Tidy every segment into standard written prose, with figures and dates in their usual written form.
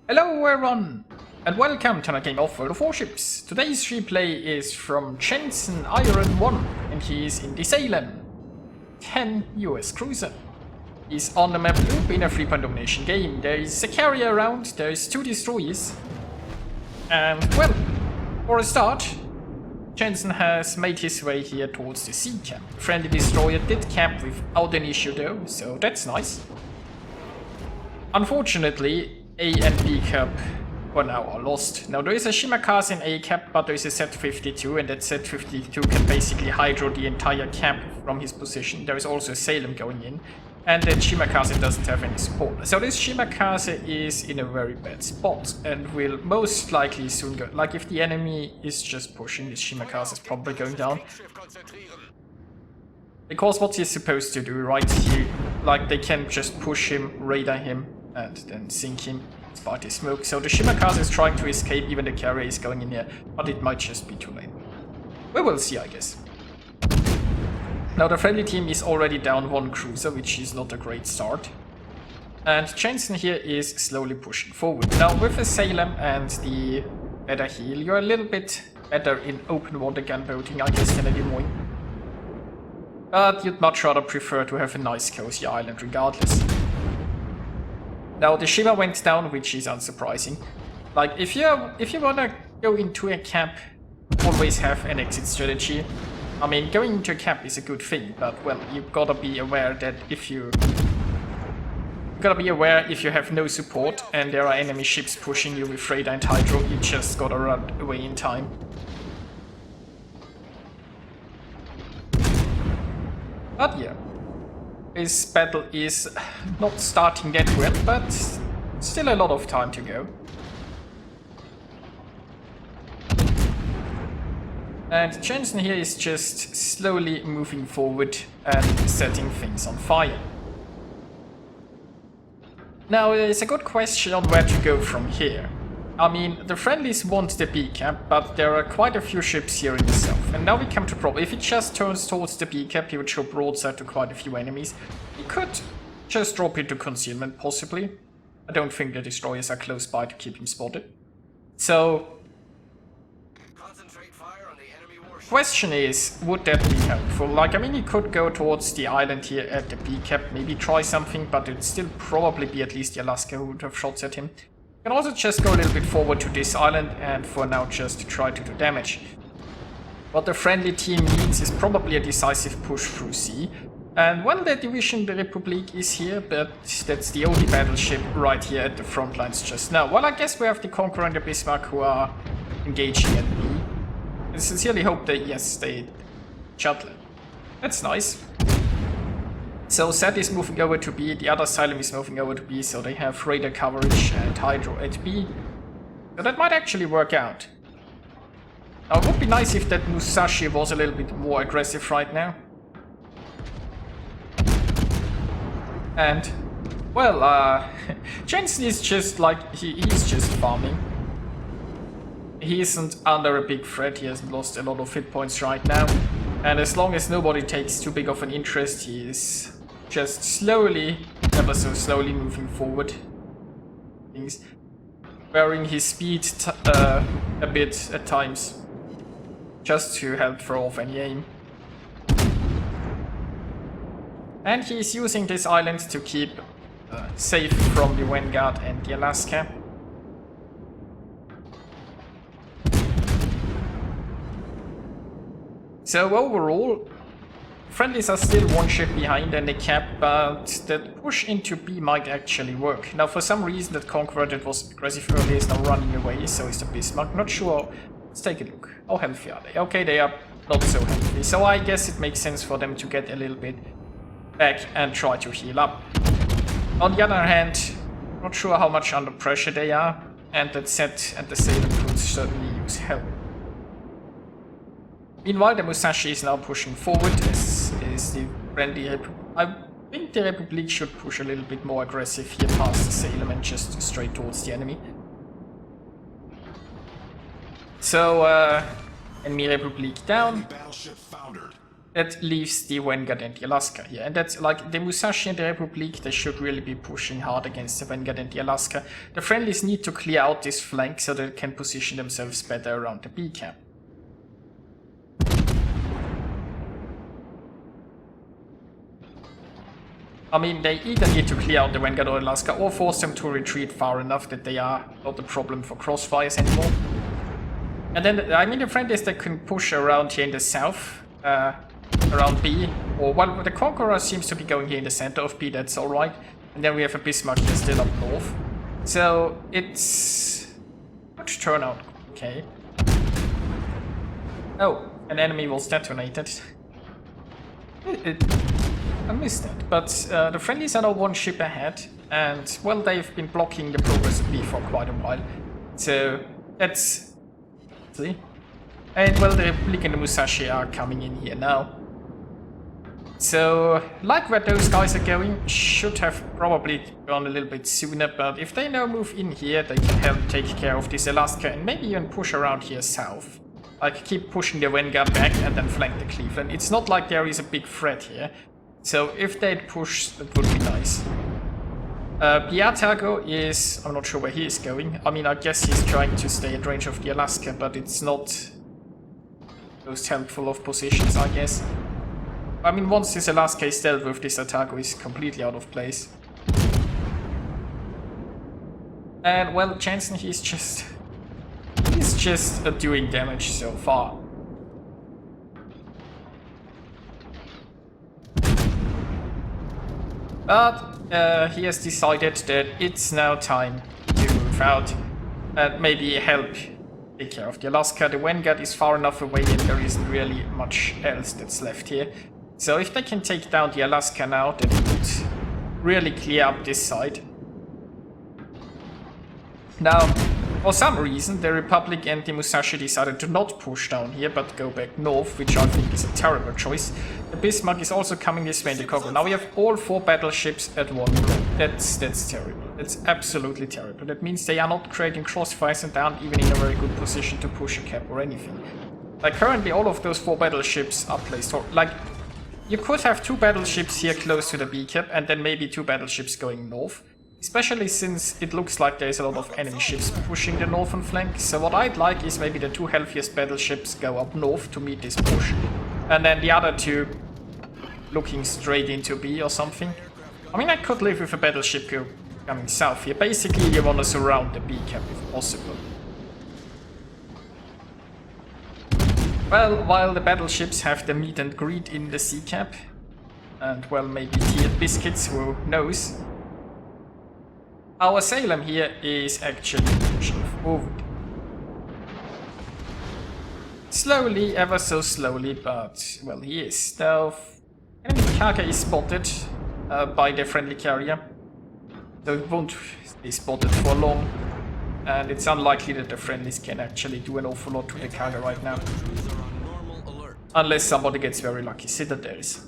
Hello everyone, and welcome to another game of World of Warships. Today's replay is from Jensen Iron 1, and he is in the Salem 10 US cruiser. He's on the map loop in a 3-point domination game. There is a carrier around, there is 2 destroyers, and well, for a start, Jensen has made his way here towards the sea camp. The friendly destroyer did camp without an issue though, so that's nice. Unfortunately, A and B cap for now are lost. Now there is a Shimakase in A cap, but there is a Z-52, and that Z-52 can basically hydro the entire cap from his position. There is also a Salem going in, and that Shimakase doesn't have any support. So this Shimakase is in a very bad spot, and will most likely soon go. Like if the enemy is just pushing, this Shimakase is probably going down. Because what he's supposed to do, right? Like they can just push him, radar him, and then sink him despite his smoke. So the Shimakase is trying to escape, even the carrier is going in here, but it might just be too late. We will see, I guess. Now the friendly team is already down 1 cruiser, which is not a great start. And Jensen here is slowly pushing forward. Now with the Salem and the better heal, you're a little bit better in open water gunboating, I guess, than a Lemoyne. But you'd much rather prefer to have a nice cozy island regardless. Now the Shiva went down, which is unsurprising. Like if you wanna go into a camp, always have an exit strategy. I mean, going into a camp is a good thing, but well, you've gotta be aware that if you have no support and there are enemy ships pushing you with radar and hydro, you just gotta run away in time. But yeah. This battle is not starting that well, but still a lot of time to go. And Jensen here is just slowly moving forward and setting things on fire. Now, it's a good question on where to go from here. I mean, the friendlies want the B cap, but there are quite a few ships here in the south. And now we come to problem. If he just turns towards the B cap, he would show broadside to quite a few enemies. He could just drop into concealment, possibly. I don't think the destroyers are close by to keep him spotted. So, concentrate fire on the enemy warships. Question is, would that be helpful? Like, I mean, he could go towards the island here at the B cap, maybe try something, but it'd still probably be at least the Alaska who would have shots at him. You can also just go a little bit forward to this island and for now just try to do damage. What the friendly team needs is probably a decisive push through sea. And well, the division, the Republic, is here, but that's the only battleship right here at the front lines just now. Well, I guess we have the Conqueror and the Bismarck who are engaging at B. I sincerely hope that, yes, they shuttle. That's nice. So Z is moving over to B, the other Salem is moving over to B, so they have radar coverage and hydro at B. So that might actually work out. Now it would be nice if that Musashi was a little bit more aggressive right now. And, well, Jensen is just like, he's just farming. He isn't under a big threat, he hasn't lost a lot of hit points right now. And as long as nobody takes too big of an interest, he is just slowly, ever so slowly moving forward. He's varying his speed a bit at times, just to help throw off any aim. And he's using this island to keep safe from the Vanguard and the Alaska. So overall, friendlies are still 1 ship behind and they cap, but that push into B might actually work. Now for some reason that Conqueror that was aggressive earlier is now running away, so is the Bismarck. Not sure. Let's take a look. How healthy are they? Okay, they are not so healthy, so I guess it makes sense for them to get a little bit back and try to heal up. On the other hand, not sure how much under pressure they are, and that Z and the Salem could certainly use help. Meanwhile, the Musashi is now pushing forward, as is the friendly I think the Republic should push a little bit more aggressive here past the Salem and just straight towards the enemy. So, enemy Republic down. Battleship foundered. that leaves the Vanguard and the Alaska here. And that's like the Musashi and the Republic, they should really be pushing hard against the Vanguard and the Alaska. The friendlies need to clear out this flank so they can position themselves better around the B camp. I mean, they either need to clear out the Vanguard or Alaska or force them to retreat far enough that they are not a problem for crossfires anymore. And then, I mean, the friendlies, they can push around here in the south, around B, or well, the Conqueror seems to be going here in the center of B, that's alright. And then we have a Bismarck here still up north. So, it's... much turnout, okay. Oh, an enemy was detonated. I missed that, but the friendlies are now one ship ahead, and, well, they've been blocking the progress of B for quite a while. So, that's... see? And, well, the Republic and the Musashi are coming in here now. So, like where those guys are going, should have probably gone a little bit sooner, but if they now move in here, they can help take care of this Alaska and maybe even push around here south. Like, keep pushing the Vanguard back and then flank the Cleveland. It's not like there is a big threat here. So if they'd push, that would be nice. Piatago is... I'm not sure where he is going. I mean, I guess he's trying to stay at range of the Alaska, but it's not most helpful of positions, I guess. I mean, once this Alaska is dealt with, this Atago is completely out of place. And, well, Jensen, he's just doing damage so far. But he has decided that it's now time to move out and maybe help take care of the Alaska. The Vanguard is far enough away and there isn't really much else that's left here. So if they can take down the Alaska now, then it would really clear up this side. Now, for some reason, the Republic and the Musashi decided to not push down here, but go back north, which I think is a terrible choice. The Bismarck is also coming this way in the Congo. Now we have all 4 battleships at one go. That's terrible. That's absolutely terrible. That means they are not creating crossfires and they aren't even in a very good position to push a cap or anything. Like, currently all of those 4 battleships are placed for... like, you could have 2 battleships here close to the B cap and then maybe 2 battleships going north. Especially since it looks like there's a lot of enemy ships pushing the northern flank. So what I'd like is maybe the 2 healthiest battleships go up north to meet this push. And then the other 2 looking straight into B or something. I mean, I could live with a battleship coming south here. Basically, you want to surround the B cap if possible. Well, while the battleships have the meet and greet in the C cap, and well, maybe tea and biscuits, who knows. Our Salem here is actually pushing forward. Slowly, ever so slowly, but, well, he is. Now, enemy cargo is spotted by the friendly carrier. So it won't be spotted for long. And it's unlikely that the friendlies can actually do an awful lot to the cargo right now. Unless somebody gets very lucky citadels.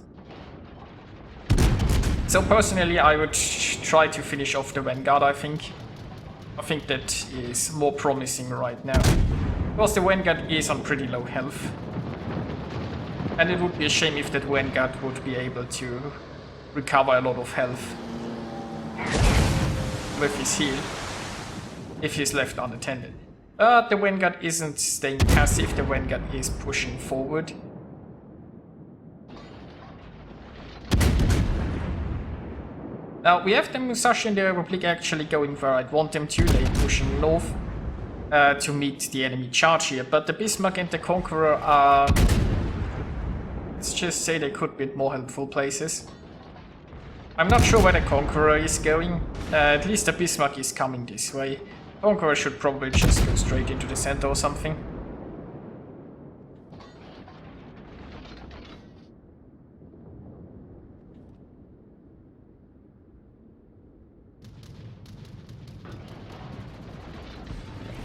So personally, I would try to finish off the Vanguard, I think. I think that is more promising right now. Because the Vanguard is on pretty low health. And it would be a shame if that Vanguard would be able to recover a lot of health with his heal, if he's left unattended. But the Vanguard isn't staying passive, the Vanguard is pushing forward. Now, we have the Musashi and the Republic actually going where I'd want them to. They're pushing north to meet the enemy charge here. But the Bismarck and the Conqueror are... let's just say they could be at more helpful places. I'm not sure where the Conqueror is going. At least the Bismarck is coming this way. Conqueror should probably just go straight into the center or something.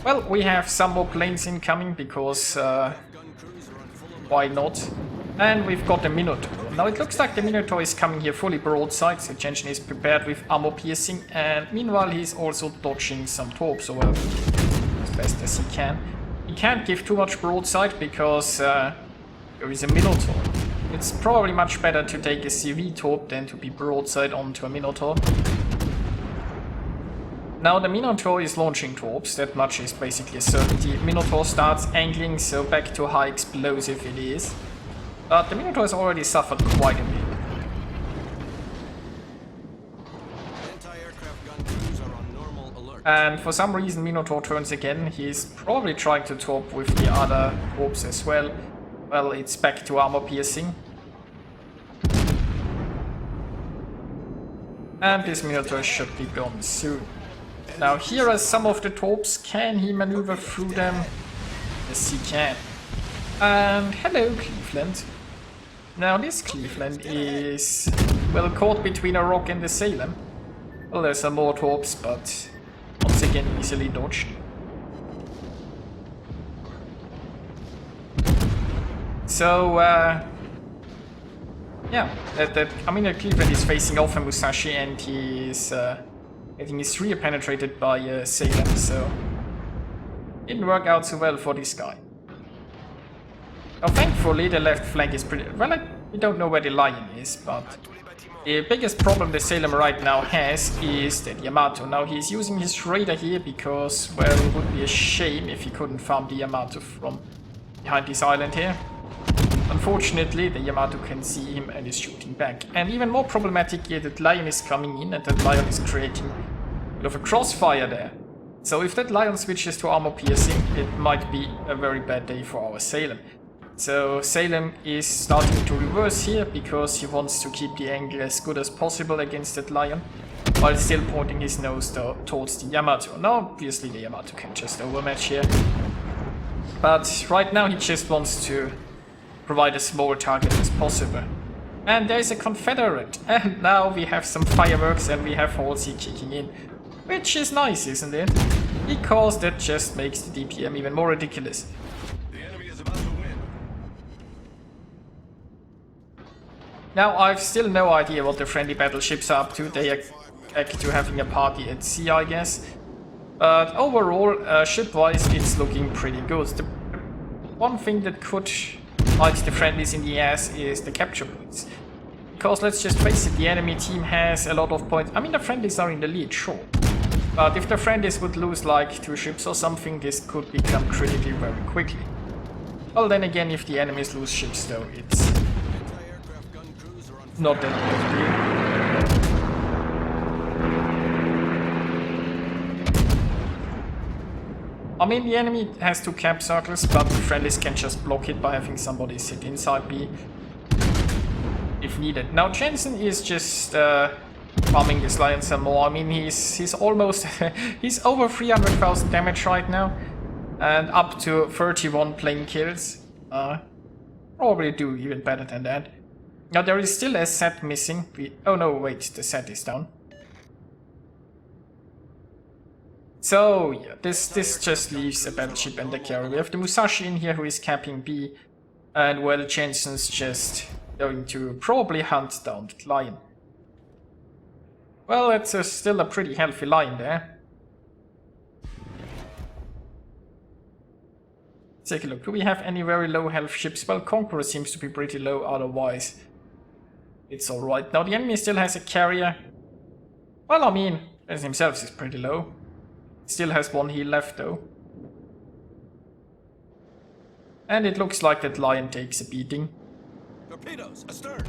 Well, we have some more planes incoming because why not? And we've got the Minotaur. Now it looks like the Minotaur is coming here fully broadside, so Jensen is prepared with armor piercing, and meanwhile he's also dodging some torps or as best as he can. He can't give too much broadside because there is a Minotaur. It's probably much better to take a CV torp than to be broadside onto a Minotaur. Now the Minotaur is launching torps, that much is basically a certainty. Minotaur starts angling, so back to high explosive it is. But the Minotaur has already suffered quite a bit. Anti-aircraft gun crews are on normal alert. And for some reason Minotaur turns again. He's probably trying to torp with the other torps as well. Well, it's back to armor piercing. And this Minotaur should be gone soon. Now here are some of the torps. Can he maneuver through them? Yes, he can. And hello, Cleveland. Now this Cleveland is, well, caught between a rock and the Salem. Well, there's some more torps, but once again easily dodged. So, yeah, I mean, Cleveland is facing off a Musashi and he's getting his rear penetrated by Salem, so didn't work out so well for this guy. Now, thankfully, the left flank is pretty... Well, we don't know where the Lion is, but the biggest problem the Salem right now has is the Yamato. Now, he's using his radar here because, well, it would be a shame if he couldn't farm the Yamato from behind this island here. Unfortunately, the Yamato can see him and is shooting back. And even more problematic here, that Lion is coming in and that Lion is creating a bit of a crossfire there. So if that Lion switches to armor piercing, it might be a very bad day for our Salem. So Salem is starting to reverse here because he wants to keep the angle as good as possible against that Lion, while still pointing his nose towards the Yamato. Now obviously the Yamato can just overmatch here, but right now he just wants to provide as small target as possible. And there is a Confederate, and now we have some fireworks and we have Halsey kicking in, which is nice, isn't it? Because that just makes the DPM even more ridiculous. The enemy is about to win. Now I've still no idea what the friendly battleships are up to. They are back to having a party at sea, I guess. But overall, ship-wise, it's looking pretty good. The one thing that could bite the friendlies in the ass is the capture points. Because let's just face it, the enemy team has a lot of points. I mean, the friendlies are in the lead, sure. But if the friendlies would lose like 2 ships or something, this could become critical very quickly. Well, then again, if the enemies lose ships, though, it's Anti-aircraft gun crews are on not that big of a deal. I mean, the enemy has 2 cap circles, but the friendlies can just block it by having somebody sit inside B if needed. Now Jensen is just farming this Lion some more. I mean, he's almost he's over 300,000 damage right now, and up to 31 plane kills. Probably do even better than that. Now there is still a set missing. Oh no, wait, the set is down. So yeah, this just leaves a battleship and a carrier. We have the Musashi in here who is capping B, and well, Jensen's just going to probably hunt down the Lion. Well, it's still a pretty healthy Lion there. Take a look. Do we have any very low health ships? Well, Conqueror seems to be pretty low, otherwise it's alright. Now the enemy still has a carrier. Well, I mean, Jensen himself is pretty low. Still has 1 heal left though. And it looks like that Lion takes a beating. torpedoes astern.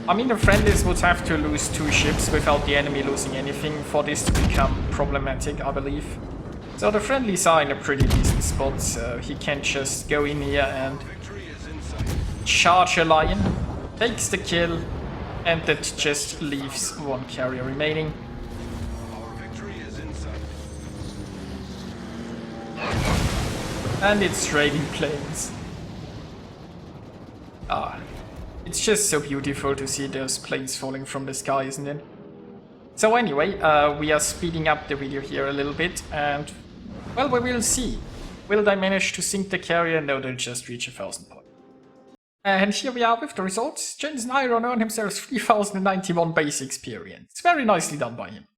I mean, the friendlies would have to lose 2 ships without the enemy losing anything for this to become problematic, I believe. So the friendlies are in a pretty decent spot, so he can just go in here and Victory is in sight. charge a Lion, takes the kill, and that just leaves 1 carrier remaining. Our victory is in sight. And it's raining planes. It's just so beautiful to see those planes falling from the sky, isn't it? So anyway, we are speeding up the video here a little bit, and well, we will see. Will they manage to sink the carrier? No, they'll just reach 1,000 points. And here we are with the results. Jensen Iron earned himself 3091 base experience. Very nicely done by him.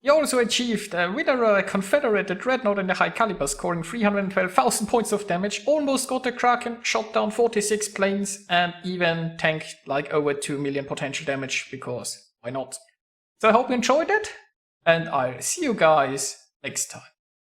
He also achieved with a Confederate Dreadnought in the high caliber, scoring 312,000 points of damage, almost got the Kraken, shot down 46 planes, and even tanked like over 2 million potential damage, because why not? So I hope you enjoyed it, and I'll see you guys next time.